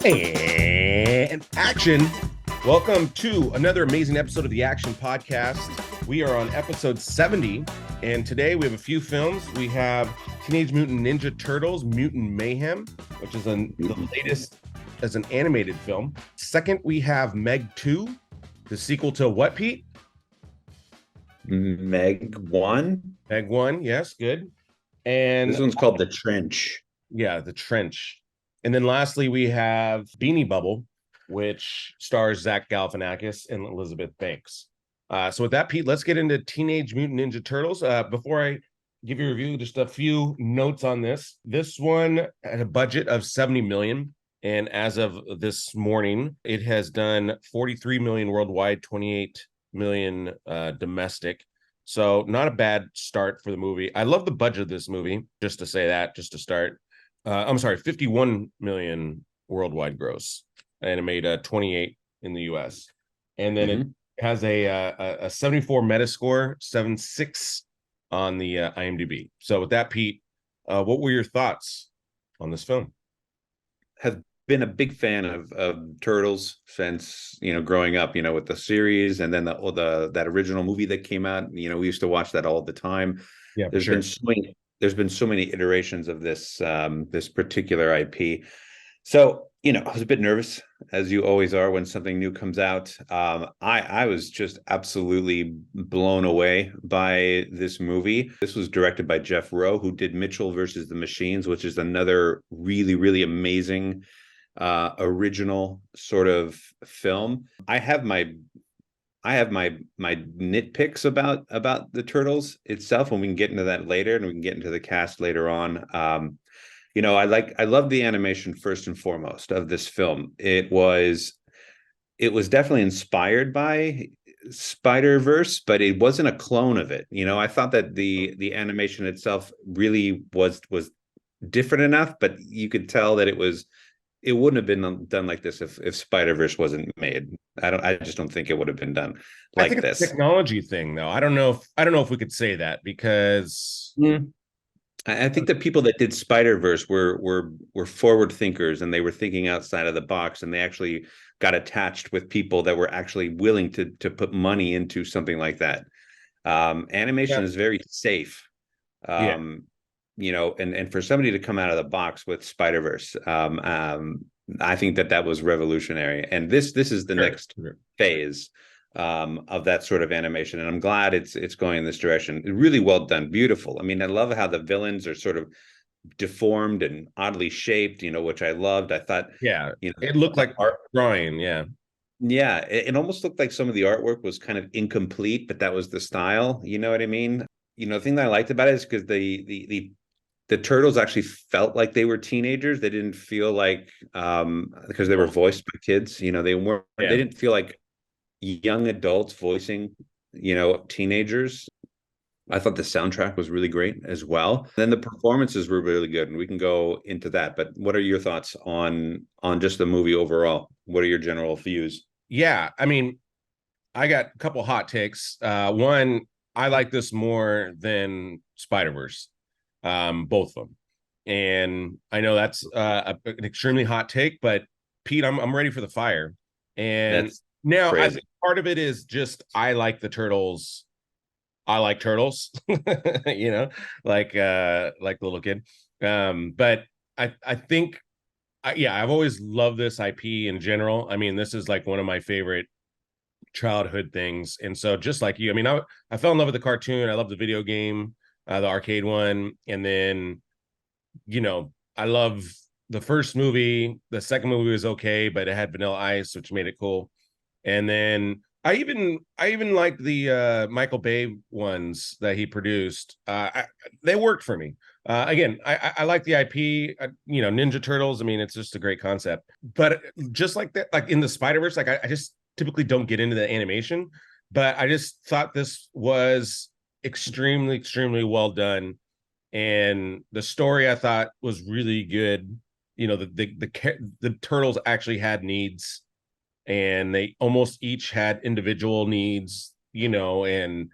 And action. Welcome to another amazing episode of the Action Podcast. We are on episode 70, and today we have a few films. We have Teenage Mutant Ninja Turtles, Mutant Mayhem, which is the latest as an animated film. Second, we have Meg 2, the sequel to what, Pete? Meg 1. Meg 1, yes, good. And this one's called The Trench. Yeah, The Trench. And then lastly, we have Beanie Bubble, which stars Zach Galifianakis and Elizabeth Banks. So with that, Pete, let's get into Teenage Mutant Ninja Turtles. Before I give you a review, just a few notes on this. This one had a budget of $70 million. And as of this morning, it has done 43 million worldwide, 28 million domestic. So not a bad start for the movie. I love the budget of this movie, just to say that, just to start. 51 million worldwide gross, and it made 28 in the US. And then it has a 74 Metascore, 7.6 on the IMDb. So with that, Pete, what were your thoughts on this film? Have been a big fan of Turtles since, growing up, with the series, and then that original movie that came out. We used to watch that all the time. Yeah, There's been so many iterations of this particular IP. So, I was a bit nervous, as you always are when something new comes out. I was just absolutely blown away by this movie. This was directed by Jeff Rowe, who did Mitchell versus the Machines, which is another really, really amazing original sort of film. I have my nitpicks about the Turtles itself, and we can get into that later, and we can get into the cast later on. I love the animation first and foremost of this film. It was definitely inspired by Spider-Verse, but it wasn't a clone of it. I thought that the animation itself really was different enough, but you could tell that it wouldn't have been done like this if Spider-Verse wasn't made. I just don't think it would have been done like I think this. It's a technology thing, though. I don't know if we could say that, because I think the people that did Spider-Verse were forward thinkers, and they were thinking outside of the box, and they actually got attached with people that were actually willing to put money into something like that. Animation is very safe. And for somebody to come out of the box with Spider-Verse, I think that was revolutionary. And this is the next phase of that sort of animation, and I'm glad it's going in this direction. Really well done, beautiful. I mean, I love how the villains are sort of deformed and oddly shaped, which I loved. I thought, it looked like art drawing. It almost looked like some of the artwork was kind of incomplete, but that was the style. You know what I mean? The thing that I liked about it is because the Turtles actually felt like they were teenagers. They didn't feel like, because they were voiced by kids, they didn't feel like young adults voicing, teenagers. I thought the soundtrack was really great as well. Then the performances were really good, and we can go into that. But what are your thoughts on just the movie overall? What are your general views? Yeah, I mean, I got a couple hot takes. One, I like this more than Spider-Verse. Both of them, and I know that's an extremely hot take, but Pete, I'm ready for the fire. And that's now I think part of it is just I like the Turtles. I like Turtles, like the little kid. But I think I've always loved this IP in general. I mean, this is like one of my favorite childhood things, and so just like you, I mean, I fell in love with the cartoon. I love the video game, the arcade one, and then I love the first movie. The second movie was okay, but it had Vanilla Ice, which made it cool. And then I even liked the Michael Bay ones that he produced. They worked for me. Again, I like the IP. Ninja Turtles. I mean, it's just a great concept. But just like that, like in the Spider-Verse, like I just typically don't get into the animation, but I just thought this was extremely, extremely well done, and the story I thought was really good. The Turtles actually had needs, and they almost each had individual needs, and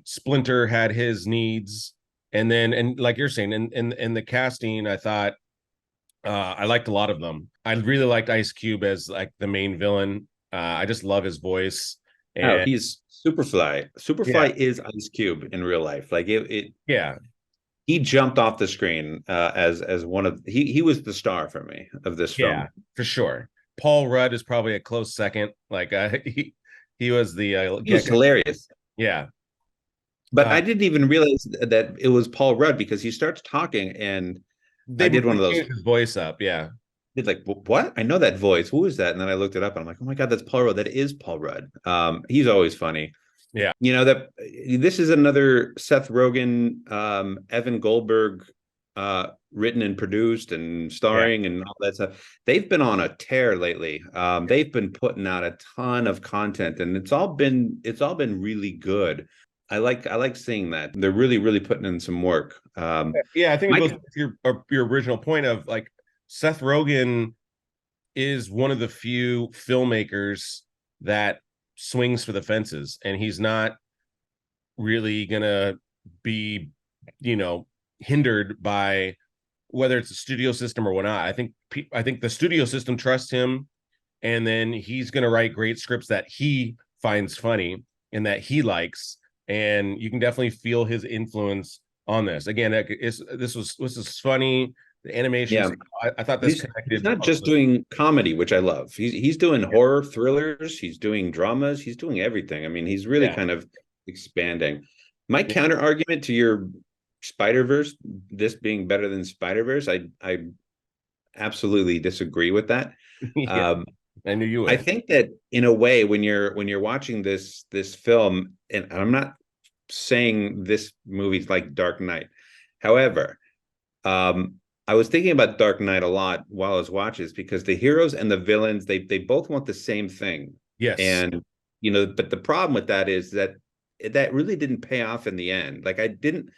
Splinter had his needs, and like you're saying, and the casting, I thought I liked a lot of them. I really liked Ice Cube as like the main villain. I just love his voice. Oh, And he's Superfly. yeah, Superfly is Ice Cube in real life. Like it yeah, he jumped off the screen as one of he was the star for me of this yeah, film. for sure. Paul Rudd is probably a close second. Like he was the He was gecko. hilarious. Yeah. But Uh, I didn't even realize that it was Paul Rudd because he starts talking and they I did one of those. changed his voice up. Yeah. Did like what? I know that voice. Who is that? And then I looked it up and I'm like, oh my god, that's Paul Rudd. That is Paul Rudd. He's always funny. Yeah. You know that this is another Seth Rogan, Evan Goldberg, written and produced and Yeah. starring and all that stuff. They've been on a tear lately. They've been putting out a ton of content, and it's all been really good. I like seeing that they're really putting in some work. Yeah. I think it goes Mike, to your original point of like Seth Rogen is one of the few filmmakers that swings for the fences, and he's not really gonna be, you know, hindered by whether it's a studio system or whatnot. I think the studio system trusts him, and then he's gonna write great scripts that he finds funny and that he likes, and you can definitely feel his influence on this. Again, this is funny. The animations, yeah, I thought this he's connected not just perfectly. doing comedy, which I love. He's doing horror thrillers. He's doing dramas. He's doing everything. I mean, he's really Yeah, kind of expanding. My yeah, counter argument to your Spider-Verse, this being better than Spider-Verse, I absolutely disagree with that. yeah. Um, I knew you I would. think that in a way, when you're watching this film, and I'm not saying this movie's like Dark Knight. However, um, I was thinking about Dark Knight a lot while I was watching this because the heroes and the villains, they both want the same thing. Yes. And but the problem with that is that really didn't pay off in the end. Like I didn't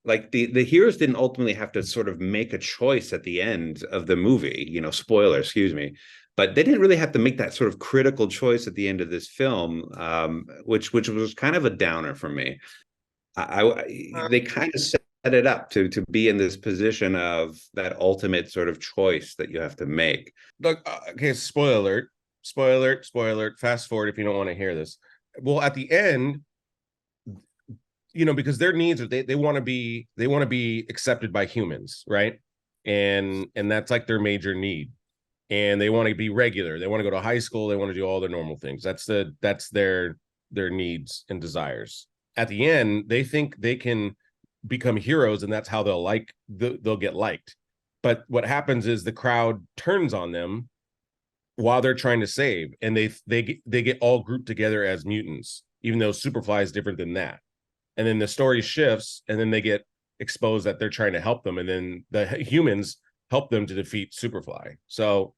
like the heroes didn't ultimately have to sort of make a choice at the end of the movie, spoiler, excuse me, but they didn't really have to make that sort of critical choice at the end of this film, which was kind of a downer for me. They kind of set it up to be in this position of that ultimate sort of choice that you have to make. Look, okay, spoiler alert, spoiler alert, spoiler alert. Fast forward if you don't want to hear this. Well, at the end, because their needs are they want to be accepted by humans, right? And that's like their major need. And they want to be regular. They want to go to high school. They want to do all their normal things. That's their needs and desires. At the end, they think they can become heroes, and that's how they'll get liked. But what happens is the crowd turns on them while they're trying to save, and they get all grouped together as mutants, even though Superfly is different than that. And then the story shifts, and then they get exposed that they're trying to help them, and then the humans help them to defeat Superfly. So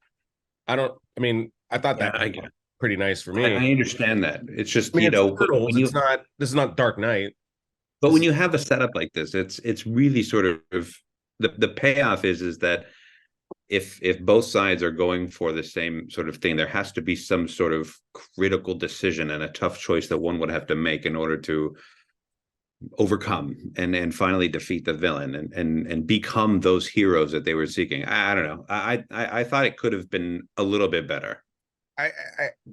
I mean, I thought Yeah, that was pretty nice for I me. understand that. It's just, I mean, it's when turtles. you This is not Dark Knight. but This when is, you have a setup like this, it's really sort of the payoff is that if both sides are going for the same sort of thing, there has to be some sort of critical decision and a tough choice that one would have to make in order to overcome and finally defeat the villain and become those heroes that they were seeking. I don't know. I thought it could have been a little bit better. I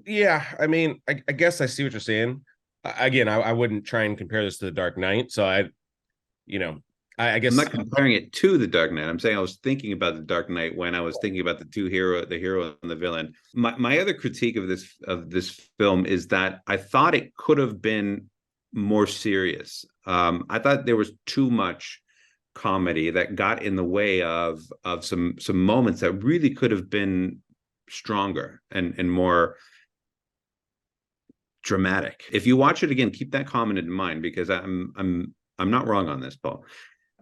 yeah. I mean, I guess I see what you're saying. Again, I wouldn't try and compare this to the Dark Knight. So you know, I I'm guess not comparing it to the Dark Knight. I'm saying I was thinking about the Dark Knight when I was thinking about the hero and the villain. My other critique of this film is that I thought it could have been more serious. I thought there was too much comedy that got in the way of some moments that really could have been stronger and more dramatic. If you watch it again, keep that comment in mind because I'm not wrong on this, Paul.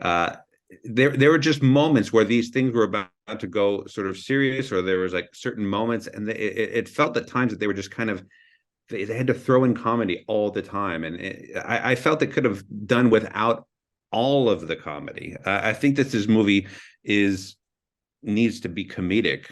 Uh, there were just moments where these things were about to go sort of serious, or there was like certain moments, and it felt at times that they were just kind of they had to throw in comedy all the time, and I felt it could have done without all of the comedy. I think that this movie is needs to be comedic.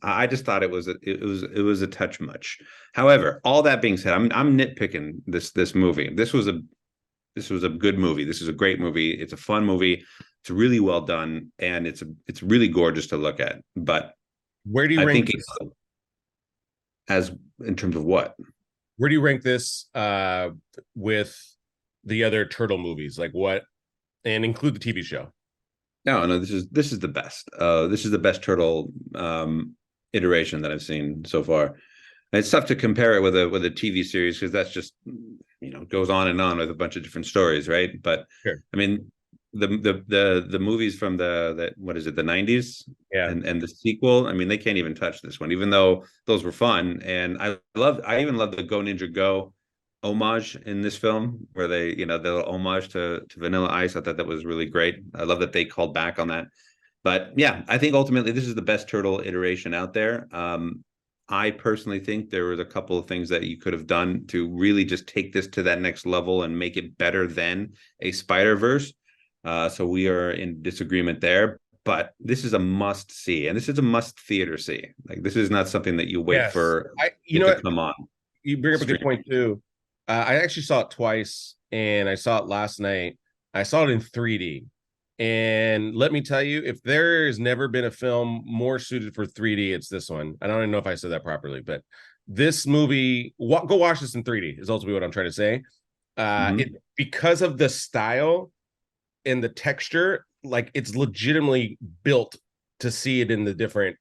I just thought it was a touch much. However, all that being said, I'm nitpicking this movie. This was a good movie. This is a great movie. It's a fun movie. It's really well done, and it's really gorgeous to look at. But Where do you I rank think this? it's as in terms of what? Where do you rank this with the other turtle movies? Like what, and include the TV show? No, this is the best. This is the best turtle iteration that I've seen so far. And it's tough to compare it with a TV series because that's just goes on and on with a bunch of different stories, right? But Sure. I mean, the movies from the what is it, the 90s, Yeah. and the sequel, I mean, they can't even touch this one, even though those were fun. And I even love the Go Ninja Go homage in this film, where they, the little homage to Vanilla Ice. I thought that was really great. I love that they called back on that. But yeah, I think ultimately this is the best turtle iteration out there. I personally think there was a couple of things that you could have done to really just take this to that next level and make it better than a Spider-Verse. So we are in disagreement there. But this is a must see, and this is a must theater see. Like, this is not something that you wait Yes. for You it know to what? come on You bring up a good stream. point too. I actually saw it twice, and I saw it last night. I saw it in 3D. And let me tell you, if there has never been a film more suited for 3D, it's this one. I don't even know if I said that properly, but this movie, go watch this in 3D is ultimately what I'm trying to say. It, Mhm. because of the style and the texture, like it's legitimately built to see it in the different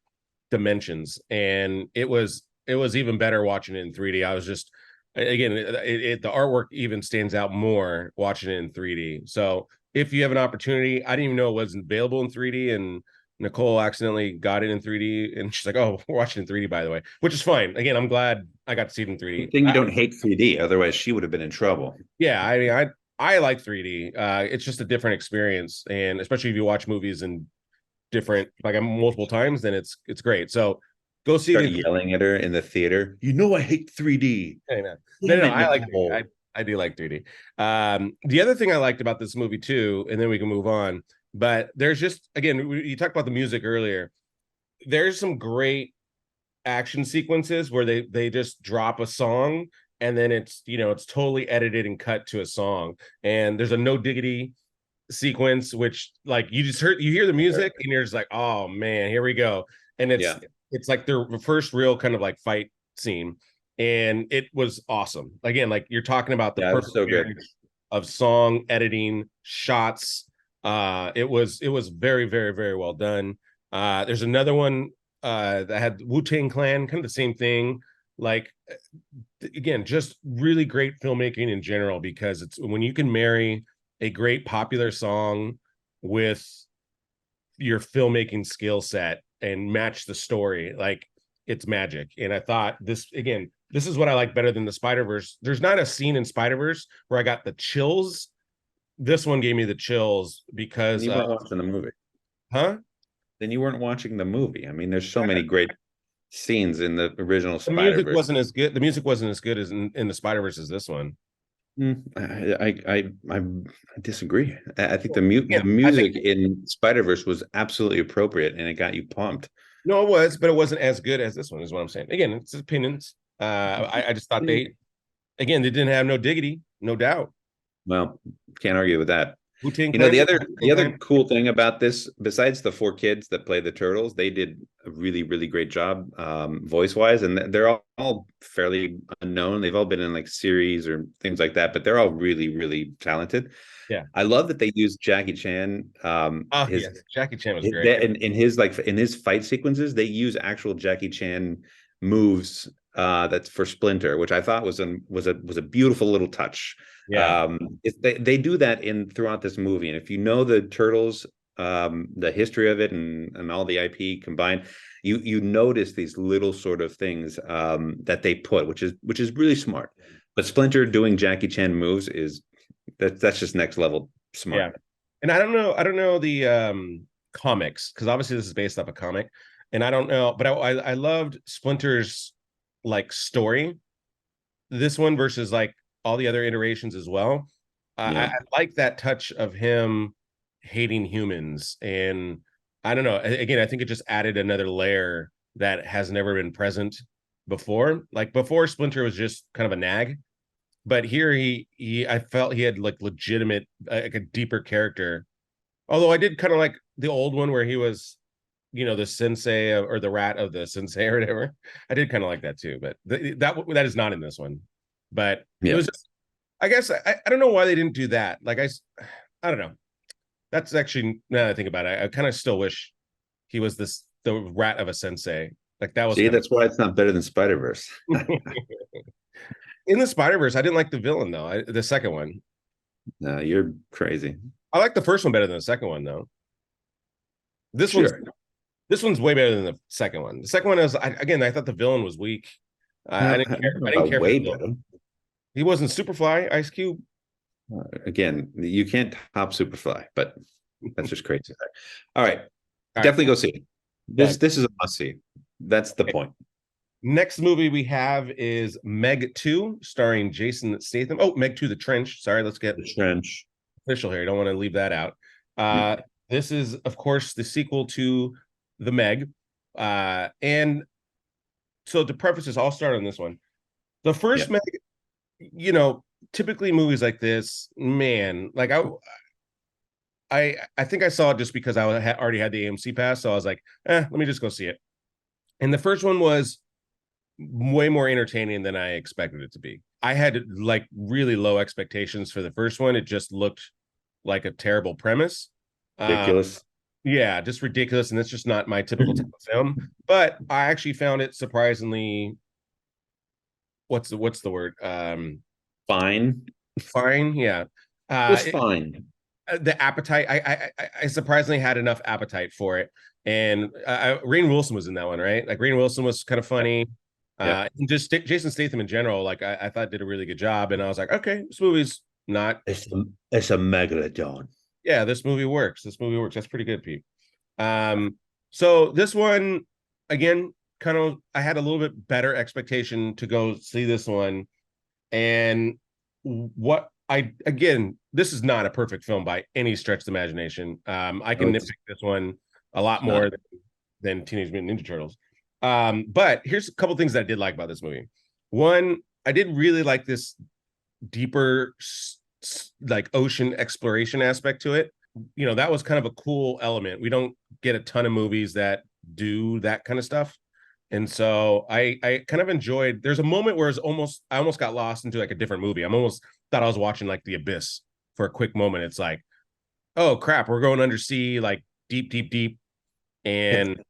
dimensions, and it was even better watching it in 3D. I was just, again, the artwork even stands out more watching it in 3D. So if you have an opportunity, I didn't even know it wasn't available in 3D, and Nicole accidentally got it in 3D, and she's like, "Oh, we're watching in 3D, by the way," which is fine. Again, I'm glad I got to see it in Good 3D. thing you don't hate 3D, otherwise she would have been in trouble. Yeah, I mean, I like 3D. It's just a different experience, and especially if you watch movies in different, like multiple times, then it's great. So go see it Start in. yelling at her in the theater. You know I hate 3D. I know. No, Damn no, it, I like 3D. I Nicole. I do like 3D. The other thing I liked about this movie too, and then we can move on. But there's just, again, you talked about the music earlier. There's some great action sequences where they just drop a song, and then it's totally edited and cut to a song. And there's a no diggity sequence, which, like, you hear the music and you're just like, oh man, here we go. And it's Yeah. it's like their first real kind of like fight scene, and it was awesome. Again, like you're talking about the Yeah, it was perfect so good. marriage of song, editing, shots. It was very, very, very well done. There's another one that had Wu-Tang Clan, kind of the same thing. Like, again, just really great filmmaking in general, because it's when you can marry a great popular song with your filmmaking skill set and match the story, like, it's magic. And I thought this is what I like better than the Spider-Verse. There's not a scene in Spider-Verse where I got the chills. This one gave me the chills And because you weren't watching the movie. huh? Then you weren't watching the movie. I mean, there's so many great scenes in the original The music Spider-Verse. wasn't as good. The music wasn't as good as in the Spider-Verse as this one. I disagree. I think Yeah, the I think music in Spider-Verse was absolutely appropriate, and it got you pumped. no, it was, but it wasn't as good as this one, is what I'm saying. Again, it's opinions. I just thought they didn't have no diggity, no doubt. Well, can't argue with that. Wu-Tang You know, Clan, the Wu-Tang other Clan. cool thing about this, besides the four kids that play the turtles, they did a really, really great job voice wise, and they're all fairly unknown. They've all been in like series or things like that, but they're all really, really talented. Yeah. I love that they used Jackie Chan. Oh His yes, Jackie Chan was great. in his like in his fight sequences, they use actual Jackie Chan moves. That's for Splinter, which I thought was a beautiful little touch. Yeah. They do that in throughout this movie, and if you know the Turtles, the history of it, and all the IP combined, you notice these little sort of things that they put, which is really smart. But Splinter doing Jackie Chan moves is that's just next level Yeah. smart. And I don't know the comics, because obviously this is based off a comic, and I don't know, but I loved Splinter's like story, this one versus like all the other iterations as well. I Yeah. like that touch of him hating humans, and I don't know. Again, I think it just added another layer that has never been present before. Like before, Splinter was just kind of a nag, but here I felt he had like legitimate, like a deeper character Although I did kind of like the old one where he was, the sensei or the rat of the sensei or whatever. I did kind of like that too, but that is not in this one. But it Yeah. was just, I guess I don't know why they didn't do that. Like I don't know. That's actually, now that I think about it, I kind of still wish he was the rat of a sensei. Like that was See, kind that's why it's not better than Spider-Verse. of in the Spider-Verse. I didn't like the villain though. The second one. No, you're crazy. I like the first one better than the second one though. This one's Sure. this one's way better than the second one. The second one is again, I thought the villain was weak. I didn't I care. don't know I didn't about care for way the villain. better. He wasn't Superfly, Ice Cube. Again, you can't top Superfly, but that's just crazy. All right, All right, definitely go see it. This is a must see. That's the point. next movie we have is Meg 2, starring Jason Statham. Oh, Meg 2, The Trench. Sorry, let's get The Trench. official here. I don't want to leave that out. Mm. This is, of course, the sequel to The Meg. And so to preface this, I'll start on this one. The first Yeah. Meg, typically movies like this, man, like I think I saw it just because I already had the AMC pass, so I was like, let me just go see it. And the first one was way more entertaining than I expected it to be. I had like really low expectations for the first one. It just looked like a terrible premise. Ridiculous. Yeah, just ridiculous, and it's just not my typical type of film. But I actually found it surprisingly, what's the word? Fine. Fine. Yeah. It was fine. The appetite. I surprisingly had enough appetite for it, and Rainn Wilson was in that one, right? Like Rainn Wilson was kind of funny. Yeah. And just Jason Statham in general, like I thought did a really good job, and I was like, okay, this movie's not. It's a megalodon. Yeah, this movie works. This movie works. That's pretty good, Pete. So this one, again, kind of, I had a little bit better expectation to go see this one, and this is not a perfect film by any stretch of the imagination. I can nitpick this one a lot more than Teenage Mutant Ninja Turtles. But here's a couple things that I did like about this movie. One, I did really like this deeper like ocean exploration aspect to it. That was kind of a cool element. We don't get a ton of movies that do that kind of stuff. And so I kind of enjoyed, there's a moment where I almost got lost into like a different movie. I'm almost thought I was watching like The Abyss for a quick moment. It's like, oh crap, we're going undersea, like deep, deep, deep. And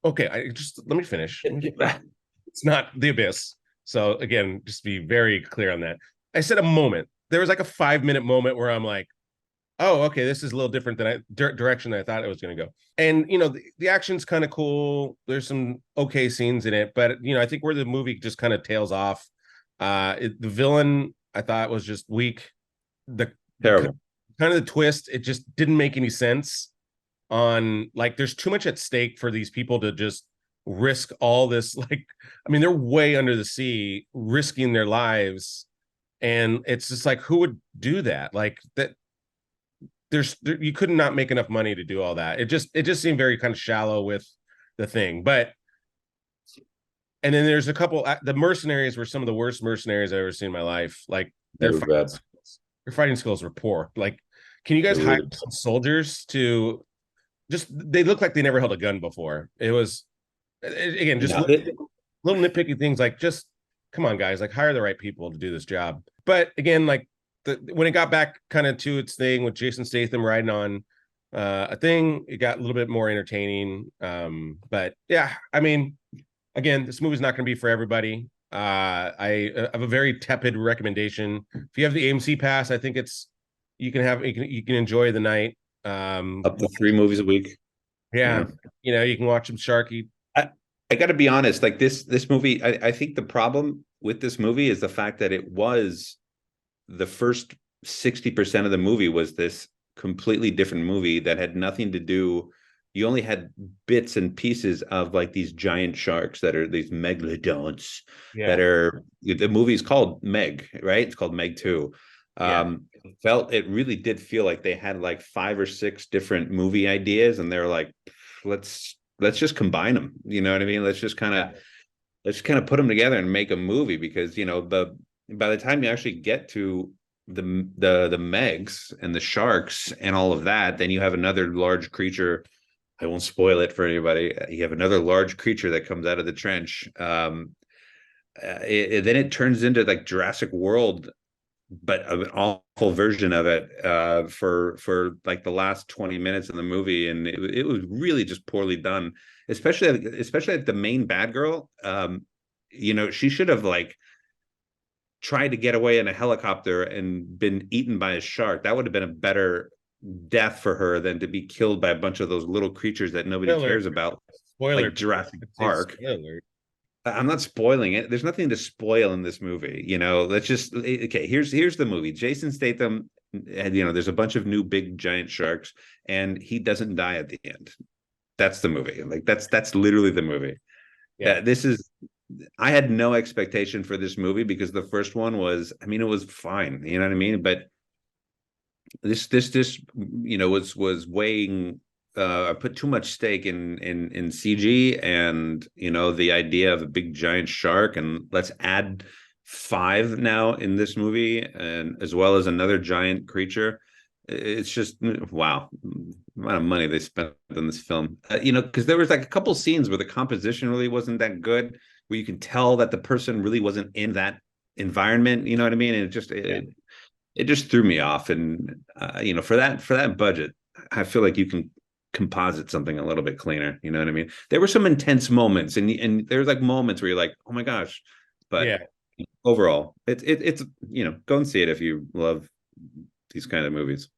okay, let me finish. It's not The Abyss. So again, just be very clear on that. I said a moment. There was like a 5-minute moment where I'm like, oh, okay, this is a little different than direction than I thought it was going to go. And the action's kind of cool. There's some okay scenes in it, but I think where the movie just kind of tails off, the villain I thought was just weak. The Terrible. kind of the twist, it just didn't make any sense. On like, there's too much at stake for these people to just risk all this. Like, I mean, they're way under the sea, risking their lives, and it's just like, who would do that? Like that. You could not make enough money to do all that. It just seemed very kind of shallow with the thing. But and then there's a couple, the mercenaries were some of the worst mercenaries I've ever seen in my life. Like their fighting skills were poor. Like, can you guys hire some soldiers to they look like they never held a gun before. It was again just little nitpicky things, like just come on guys, like hire the right people to do this job. But again, like when it got back kind of to its thing with Jason Statham riding on a thing, it got a little bit more entertaining. But yeah, I mean, again, this movie's not going to be for everybody. I have a very tepid recommendation. If you have the AMC pass, I think you can enjoy the night. Up to 3 movies a week. Yeah. You can watch some Sharky. I got to be honest, like this movie, I think the problem with this movie is the fact that it was the first 60% of the movie was this completely different movie that had nothing to do. You only had bits and pieces of like these giant sharks that are these megalodons that are, the movie's called Meg, right? It's called Meg 2. It really did feel like they had like 5 or 6 different movie ideas, and they're like, let's just combine them. You know what I mean? Let's just kind of put them together and make a movie, because by the time you actually get to the Megs and the sharks and all of that, then you have another large creature. I won't spoil it for anybody. You have another large creature that comes out of the trench. Then it turns into like Jurassic World, but an awful version of it for like the last 20 minutes of the movie, and it was really just poorly done. Especially the main bad girl. She should have like tried to get away in a helicopter and been eaten by a shark. That would have been a better death for her than to be killed by a bunch of those little creatures that nobody cares about, Spoiler, like Jurassic Park. Spoiler. I'm not spoiling it. There's nothing to spoil in this movie. Let's just okay. Here's the movie. Jason Statham, and there's a bunch of new big giant sharks, and he doesn't die at the end. That's the movie. Like that's literally the movie. Yeah. I had no expectation for this movie because the first one was, I mean, it was fine. You know what I mean? But this was weighing. I put too much stake in CG and the idea of a big giant shark, and let's add 5 now in this movie, and as well as another giant creature. It's just wow, the amount of money they spent on this film. Because there was like a couple scenes where the composition really wasn't that good, where you can tell that the person really wasn't in that environment. You know what I mean? And it just threw me off. And for that budget, I feel like you can composite something a little bit cleaner. You know what I mean? There were some intense moments, and there's like moments where you're like, oh my gosh, but yeah. Overall, it's go and see it if you love these kind of movies.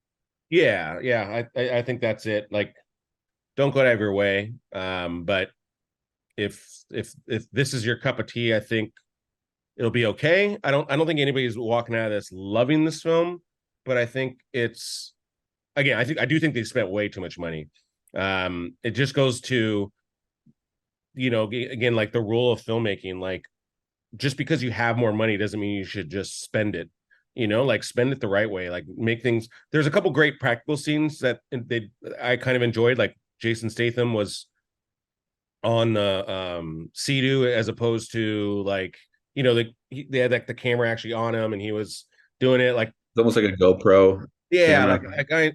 Yeah, I think that's it. Like, don't go out of your way. But if this is your cup of tea, I think it'll be okay. I don't think anybody's walking out of this loving this film, but I think it's, again, I do think they spent way too much money. It just goes to, again, like the rule of filmmaking, like just because you have more money doesn't mean you should just spend it. Like spend it the right way, like make things. There's a couple great practical scenes that I kind of enjoyed, like Jason Statham was on Sea-Doo as opposed to like, they had like the camera actually on him and he was doing it like it's almost like a GoPro. Yeah,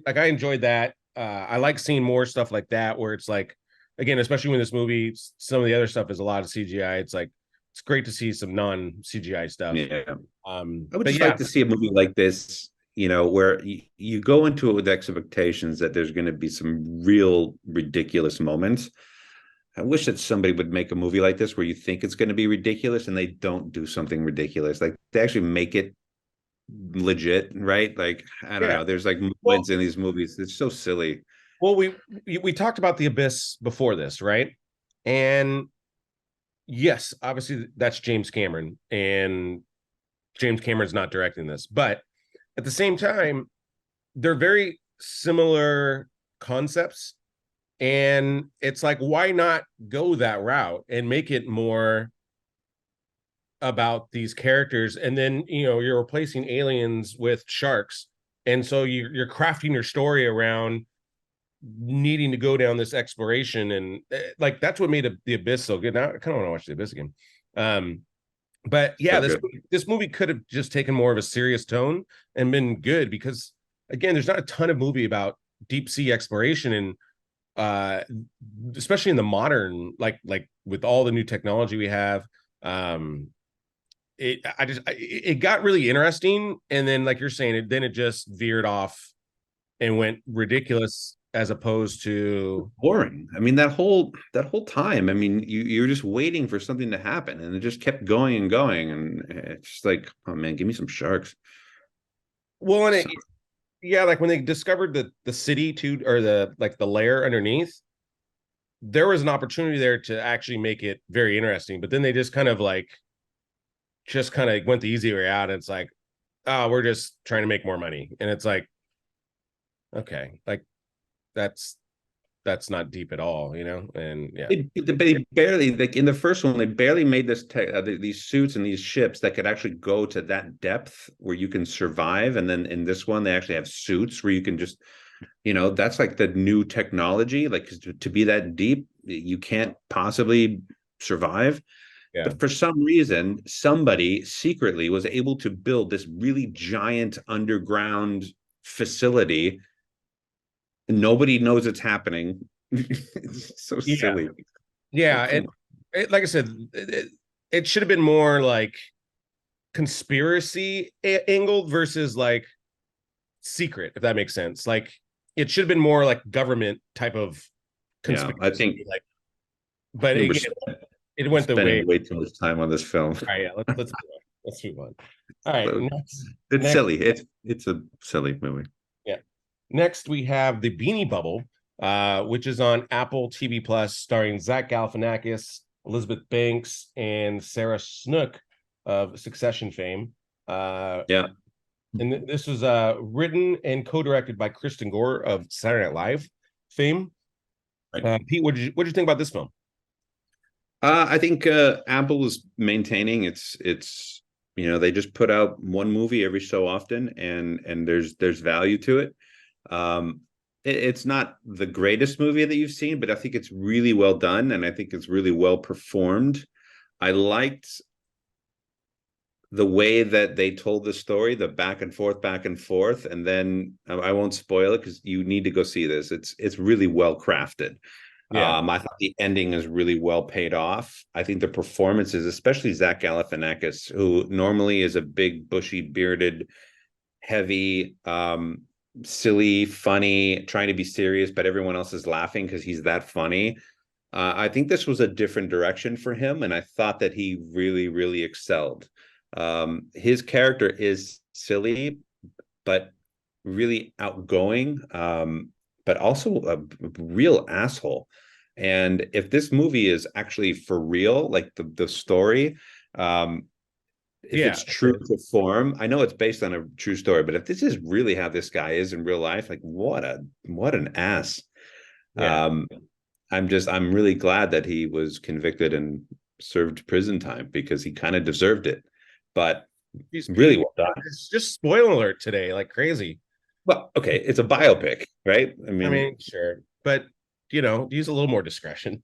like I enjoyed that. I like seeing more stuff like that where it's like, again, especially when this movie, some of the other stuff is a lot of CGI. It's like it's great to see some non-CGI stuff. Yeah. I would just like to see a movie like this, where you go into it with expectations that there's going to be some real ridiculous moments. I wish that somebody would make a movie like this where you think it's going to be ridiculous and they don't do something ridiculous. Like they actually make it legit, right? Like, I don't know. There's like moments in these movies. It's so silly. Well, we talked about The Abyss before this, right? And yes, obviously that's James Cameron, and James Cameron's not directing this, but at the same time, they're very similar concepts. And it's like, why not go that route and make it more about these characters? And then, you're replacing aliens with sharks. And so you're crafting your story around needing to go down this exploration. And like, that's what made The Abyss so good. Now I kind of want to watch The Abyss again. But yeah, this movie could have just taken more of a serious tone and been good because, again, there's not a ton of movie about deep sea exploration, and especially in the modern, like with all the new technology we have. It got really interesting, and then like you're saying, it just veered off and went ridiculous as opposed to boring. I mean, that whole time, I mean, you're just waiting for something to happen, and it just kept going and going, and it's just like, oh man, give me some sharks. Well, and yeah, like when they discovered the city too, or the lair underneath, there was an opportunity there to actually make it very interesting, but then they just kind of went the easy way out, and it's like, oh, we're just trying to make more money, and it's like, okay, like that's not deep at all, and yeah. They barely, like in the first one, they barely made these suits and these ships that could actually go to that depth where you can survive. And then in this one, they actually have suits where you can just, that's like the new technology. Like to be that deep, you can't possibly survive. Yeah. But for some reason, somebody secretly was able to build this really giant underground facility. Nobody knows it's happening. It's so Yeah. silly. Yeah. Like, come Like I said, it should have been more like conspiracy angled versus like secret, if that makes sense. Like it should have been more like government type of yeah, I think conspiracy. Like, but we're again, it went the way. spending way too much time on this film. All right, yeah, let's move on. All right, So next, it's next, silly. It's a silly movie. yeah, next we have the Beanie Bubble, which is on Apple TV Plus, starring Zach Galifianakis, Elizabeth Banks, and Sarah Snook of Succession fame. Yeah. And this was written and co-directed by Kristen Gore of Saturday Night Live fame. Right. Pete, what did you think about this film? I think Apple is maintaining its they just put out one movie every so often, and there's value to it. It's not the greatest movie that you've seen, but I think it's really well done, and I think it's really well performed. I liked the way that they told the story, the back and forth, and then I won't spoil it because you need to go see this. It's really well crafted. Yeah, I thought the ending is really well paid off. I think the performances, especially Zach Galifianakis, who normally is a big, bushy, bearded, heavy, silly, funny, trying to be serious, but everyone else is laughing because he's that funny. I think this was a different direction for him, and I thought that he really, really excelled. His character is silly, but really outgoing, but also a real asshole. And if this movie is actually for real, like the story, if it's true to form, I know it's based on a true story, but if this is really how this guy is in real life, like what an ass. yeah. I'm really glad that he was convicted and served prison time because he kind of deserved it. But really well done. It's just spoiler alert today, like crazy. Well, okay, it's a biopic, right? I mean, sure, but use a little more discretion.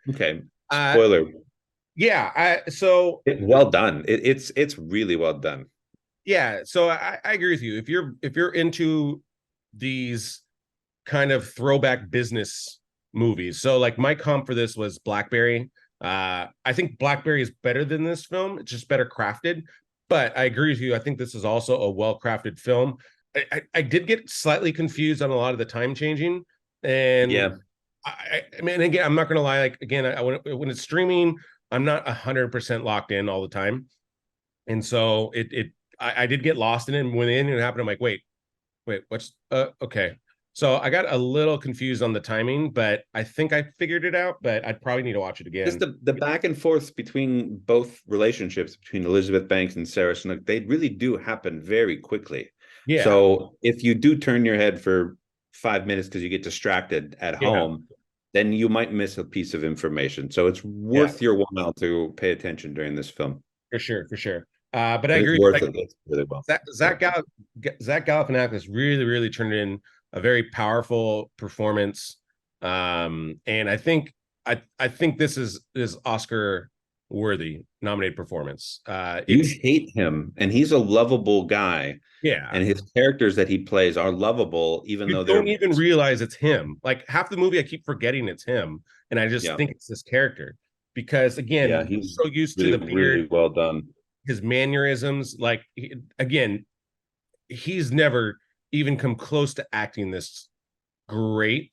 Okay, spoiler. Yeah, so well done. It's really well done. Yeah, so I agree with you. If you're into these kind of throwback business movies, so like my comp for this was Blackberry. I think Blackberry is better than this film. It's just better crafted. But I agree with you. I think this is also a well-crafted film. I did get slightly confused on a lot of the time changing, and yeah, I mean, again, I'm not gonna lie. Like again, when it's streaming, I'm not 100% locked in all the time, and so I did get lost in it. And when the ending happened, I'm like, wait, what's okay. So I got a little confused on the timing, but I think I figured it out. But I'd probably need to watch it again. just the back and forth between both relationships between Elizabeth Banks and Sarah Snook, they really do happen very quickly. Yeah. So if you do turn your head for 5 minutes because you get distracted at home, then you might miss a piece of information. So it's worth your while to pay attention during this film. For sure, for sure. But I agree. Worth it. It's really well. Zach Galifianakis really, really turned in a very powerful performance, and I think this is Oscar worthy nominated performance. You hate him, and he's a lovable guy. Yeah, and his characters that he plays are lovable, even though they don't even realize it's him. Like half the movie, I keep forgetting it's him, and I just think it's this character because again, he's so used to the beard, really well done. His mannerisms, like again, he's never even come close to acting this great,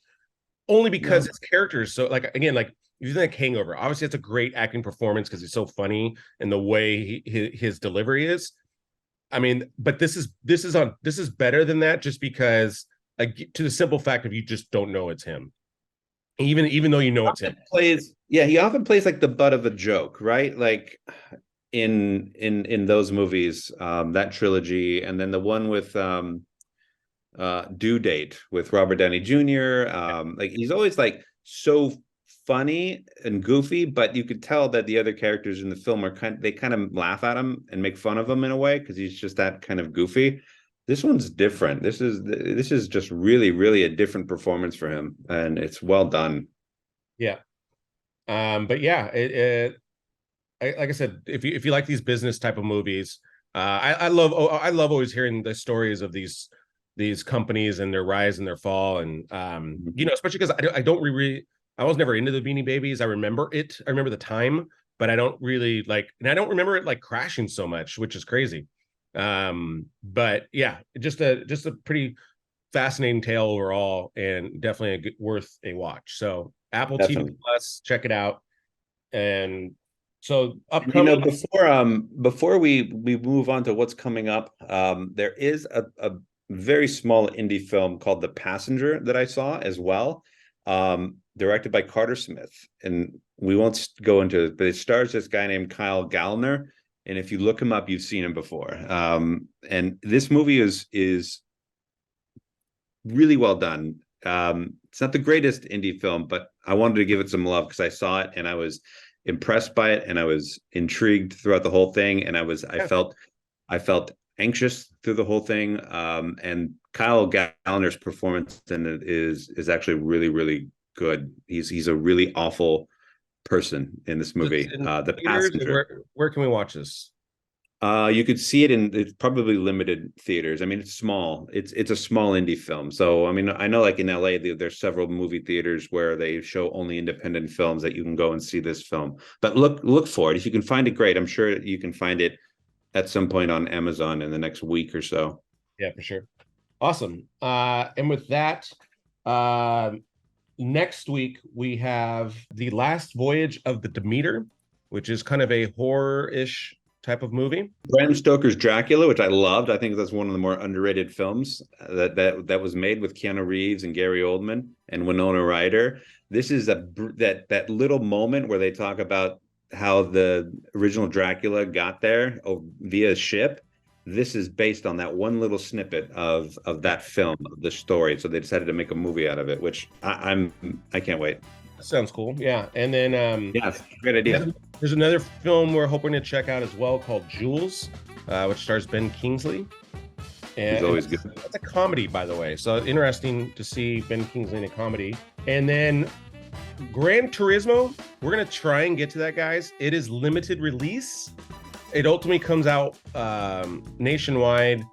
only because his character is so like again, like if you think Hangover, obviously it's a great acting performance because he's so funny and the way his delivery is. I mean, but this is better than that just because to the simple fact of you just don't know it's him. Even though you know it's him. He often plays like the butt of a joke, right? Like in those movies, that trilogy, and then the one with Due Date with Robert Downey Jr. Like he's always like so funny and goofy, but you could tell that the other characters in the film are they kind of laugh at him and make fun of him in a way because he's just that kind of goofy. This one's different. This is just really, really a different performance for him, and it's well done. Yeah. But yeah, like I said, if you like these business type of movies, I love always hearing the stories of these companies and their rise and their fall, and especially because I don't really, I was never into the Beanie Babies. I remember the time, but I don't really like, and I don't remember it like crashing so much, which is crazy. But yeah, just a pretty fascinating tale overall, and definitely worth a watch. So Apple Definitely. TV Plus, check it out. And so upcoming, Before we move on to what's coming up, there is a very small indie film called The Passenger that I saw as well, directed by Carter Smith, and we won't go into it, but it stars this guy named Kyle Gallner, and if you look him up, you've seen him before. And this movie is really well done. It's not the greatest indie film, but I wanted to give it some love because I saw it and I was impressed by it, and I was intrigued throughout the whole thing, and I felt anxious through the whole thing. And Kyle Gallner's performance in it is actually really, really good. He's a really awful person in this movie. The Passenger. Where can we watch this? You could see it in, it's probably limited theaters. I mean, it's small. It's a small indie film. So, I mean, I know like in LA, there's several movie theaters where they show only independent films that you can go and see this film. But look for it. If you can find it, great. I'm sure you can find it at some point on Amazon in the next week or so. Yeah, for sure. Awesome. And with that, next week we have The Last Voyage of the Demeter, which is kind of a horror-ish type of movie. Bram Stoker's Dracula, which I loved. I think that's one of the more underrated films that was made with Keanu Reeves and Gary Oldman and Winona Ryder. This is that little moment where they talk about how the original Dracula got there via ship. This is based on that one little snippet of that film, of the story. So they decided to make a movie out of it, which I can't wait. That sounds cool. Yeah. And then yeah, great idea. There's another film we're hoping to check out as well called Jules, which stars Ben Kingsley. And it's always good. That's a comedy, by the way. So interesting to see Ben Kingsley in a comedy. And then Gran Turismo, we're going to try and get to that, guys. It is limited release. It ultimately comes out nationwide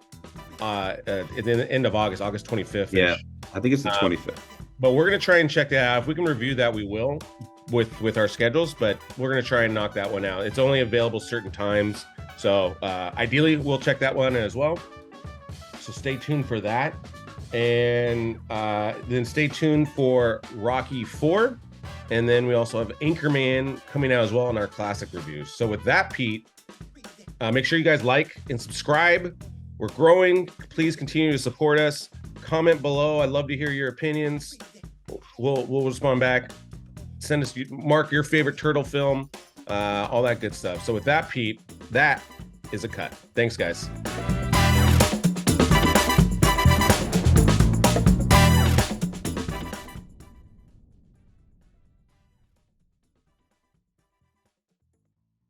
at the end of August 25th. Yeah, I think it's the 25th. But we're going to try and check that out. If we can review that, we will with our schedules, but we're going to try and knock that one out. It's only available certain times. So ideally, we'll check that one as well. So stay tuned for that. And then stay tuned for Rocky 4. And then we also have Anchorman coming out as well in our classic reviews. So with that, Pete, make sure you guys like and subscribe. We're growing. Please continue to support us. Comment below. I'd love to hear your opinions. We'll respond back. Send us, mark your favorite turtle film, all that good stuff. So with that, Pete, that is a cut. Thanks, guys.